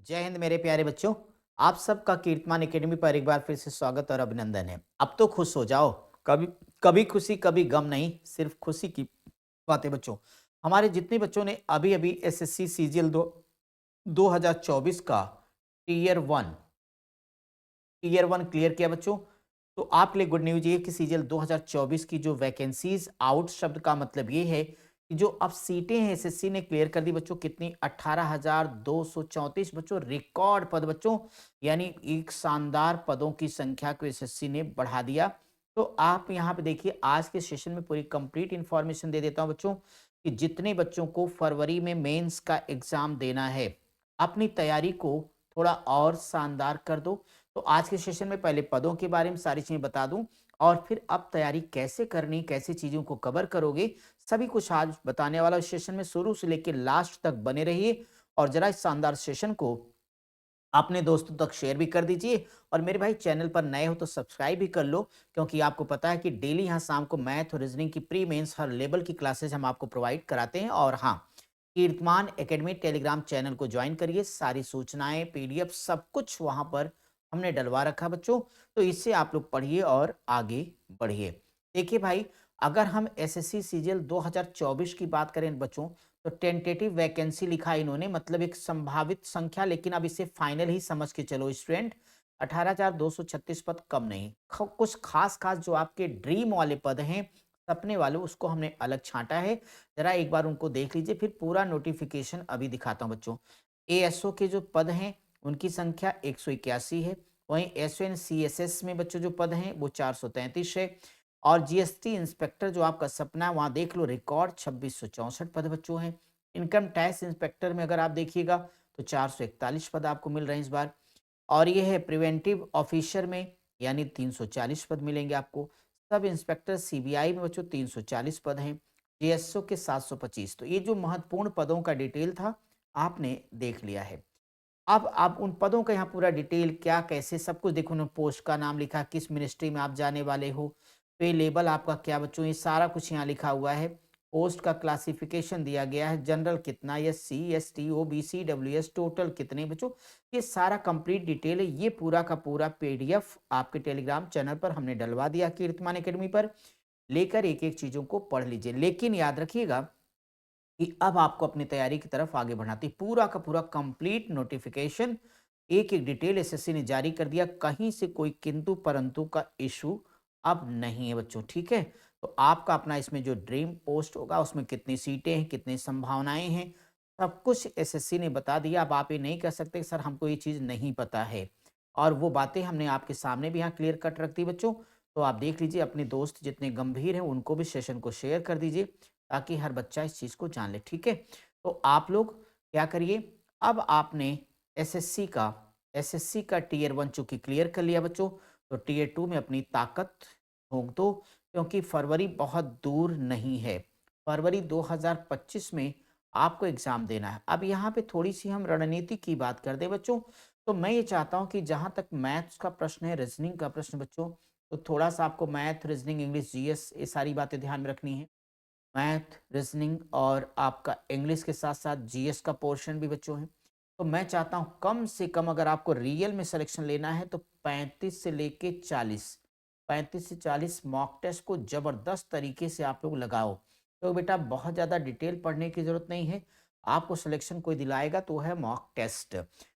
जय हिंद मेरे प्यारे बच्चों। आप सबका कीर्तमान एकेडमी पर एक बार फिर से स्वागत और अभिनंदन है। अब तो खुश हो जाओ। कभी कभी खुशी कभी गम नहीं, सिर्फ खुशी की बातें बच्चों। हमारे जितने बच्चों ने अभी अभी एसएससी सीजीएल 2024 का टीयर 1 टीयर 1 क्लियर किया बच्चों, तो आपके लिए गुड न्यूज ये कि सीजीएल 2024 की जो वैकेंसीज आउट शब्द का मतलब ये है कि जो अब सीटें हैं एसएससी ने क्लियर कर दी बच्चों। कितनी? 18,234 बच्चों, रिकॉर्ड पद बच्चों। यानी एक शानदार पदों की संख्या को एसएससी ने बढ़ा दिया। तो आप यहाँ पे देखिए, आज के सेशन में पूरी कंप्लीट इंफॉर्मेशन दे देता हूँ बच्चों कि जितने बच्चों को फरवरी में मेंस का एग्जाम देना है, अपनी तैयारी को थोड़ा और शानदार कर दो। तो आज के सेशन में पहले पदों के बारे में सारी चीजें बता दूं, और फिर अब तैयारी कैसे करनी, कैसे चीजों को कवर करोगे, सभी कुछ आज बताने वाला इस सेशन में। शुरू से लेकर लास्ट तक बने रहिए और जरा इस शानदार सेशन को अपने दोस्तों तक शेयर भी कर दीजिए। और मेरे भाई, चैनल पर नए हो तो सब्सक्राइब भी कर लो, क्योंकि आपको पता है कि डेली यहाँ शाम को मैथ और रीजनिंग की प्री मेंस हर लेवल की क्लासेस हम आपको प्रोवाइड कराते हैं। और हाँ, कीर्तमान एकेडमी टेलीग्राम चैनल को ज्वाइन करिए। सारी सूचनाएं, पीडीएफ सब कुछ वहां पर हमने डलवा रखा बच्चों। तो इससे आप लोग पढ़िए और आगे बढ़िए। देखिए भाई, अगर हम एसएससी सीजीएल 2024 की बात करें बच्चों, तो टेंटेटिव वैकेंसी लिखा है इन्होंने, मतलब एक संभावित संख्या, लेकिन अब इसे फाइनल ही समझ के चलो स्टूडेंट। 18,236 पद कम नहीं, कुछ खास खास जो आपके ड्रीम वाले पद हैं, सपने वाले, उसको हमने अलग छांटा है। जरा एक बार उनको देख लीजिए, फिर पूरा नोटिफिकेशन अभी दिखाता हूं बच्चों। एएसओ के जो पद हैं उनकी संख्या 181 है। वहीं एसओ एन सीएसएस में बच्चों जो पद हैं वो 433 है। और जीएसटी इंस्पेक्टर जो आपका सपना है, वहां देख लो, रिकॉर्ड 2664 पद बच्चों हैं। इनकम टैक्स इंस्पेक्टर में अगर आप देखिएगा तो 441 पद आपको मिल रहे हैं इस बार। और ये है प्रिवेंटिव ऑफिसर में, यानी 340 पद मिलेंगे आपको। सब इंस्पेक्टर सीबीआई में बच्चों 340 पद हैं। जीएसओ के 725। तो ये जो महत्वपूर्ण पदों का डिटेल था, आपने देख लिया है। अब आप उन पदों का यहाँ पूरा डिटेल क्या कैसे सब कुछ देखो, उन्होंने पोस्ट का नाम लिखा, किस मिनिस्ट्री में आप जाने वाले हो, पे लेवल आपका क्या बच्चों, ये सारा कुछ यहाँ लिखा हुआ है। पोस्ट का क्लासिफिकेशन दिया गया है, जनरल कितना, SC ST OBC WS total कितने बच्चों, ये सारा कंप्लीट डिटेल है। ये पूरा का पूरा पीडीएफ आपके टेलीग्राम चैनल पर हमने डलवा दिया कीर्तमान एकेडमी पर। लेकर एक एक चीजों को पढ़ लीजिए, लेकिन याद रखिएगा कि अब आपको अपनी तैयारी की तरफ आगे बढ़ना थी। पूरा का पूरा कंप्लीट नोटिफिकेशन, एक एक डिटेल एसएससी ने जारी कर दिया। कहीं से कोई किंतु परंतु का इशू अब नहीं है बच्चों, ठीक है। तो आपका अपना इसमें जो ड्रीम पोस्ट होगा, उसमें कितनी सीटें हैं, कितनी संभावनाएं हैं, सब कुछ एसएससी ने बता दिया। अब आप ये नहीं कह सकते कि सर हमको ये चीज़ नहीं पता है। और वो बातें हमने आपके सामने भी यहाँ क्लियर कट रख दी बच्चों। तो आप देख लीजिए, अपने दोस्त जितने गंभीर हैं उनको भी सेशन को शेयर कर दीजिए, ताकि हर बच्चा इस चीज़ को जान ले, ठीक है। तो आप लोग क्या करिए, अब आपने एसएससी का टीयर 1 चूंकि क्लियर कर लिया बच्चों, तो टीयर 2 में अपनी ताकत झोंक दो, क्योंकि फरवरी बहुत दूर नहीं है। फरवरी 2025 में आपको एग्जाम देना है। अब यहाँ पे थोड़ी सी हम रणनीति की बात कर दें बच्चों, तो मैं ये चाहता हूँ कि जहाँ तक मैथ्स का प्रश्न है, रीजनिंग का प्रश्न बच्चों, तो थोड़ा सा आपको मैथ, रीजनिंग, इंग्लिश, जीएस, ये सारी बातें ध्यान में रखनी है। मैथ, रीजनिंग और आपका इंग्लिश के साथ-साथ जीएस का पोर्शन भी बच्चों है। तो मैं चाहता हूँ कम से कम अगर आपको रियल में सिलेक्शन लेना है तो 35 से लेके 40, 35 से 40 मॉक टेस्ट को ज़बरदस्त तरीके से आप लोग लगाओ। तो बेटा बहुत ज़्यादा डिटेल पढ़ने की ज़रूरत नहीं है। आपको सिलेक्शन कोई दिलाएगा तो वो है मॉक टेस्ट।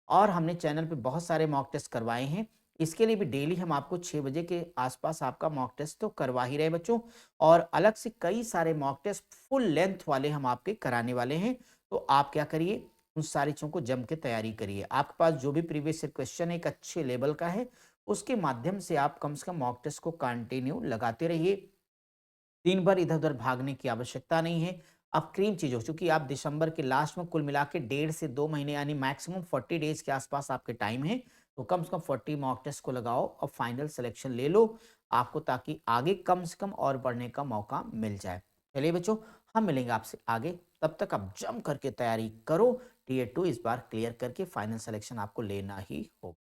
और हमने चैनल पे बहुत सारे मॉक टेस्ट करवाए हैं। इसके लिए भी डेली हम आपको 6 बजे के आस-पास आपका मॉक टेस्ट तो करवा ही रहे बच्चों। और अलग से कई सारे मॉक टेस्ट फुल लेंथ वाले हम आपके कराने वाले हैं। तो आप क्या करिए, उन सारी चीज़ों को जम के तैयारी करिए। आपके पास जो भी प्रीवियस ईयर क्वेश्चन एक अच्छे लेवल का है, उसके माध्यम से आप कम से कम मॉक टेस्ट को कंटिन्यू लगाते रहिए। दिन भर इधर-उधर भागने की आवश्यकता नहीं है। अब क्रीम चीज़ हो चूँकि आप दिसंबर के लास्ट में कुल मिला के 1.5 से 2 महीने, यानी मैक्सिमम 40 डेज़ के आसपास आपके टाइम है। तो कम से कम 40 मॉक टेस्ट को लगाओ और फाइनल सिलेक्शन ले लो आपको, ताकि आगे कम से कम और बढ़ने का मौका मिल जाए। चलिए बच्चों, हम मिलेंगे आपसे आगे। तब तक आप जम करके तैयारी करो। टियर 2 इस बार क्लियर करके फाइनल सिलेक्शन आपको लेना ही होगा।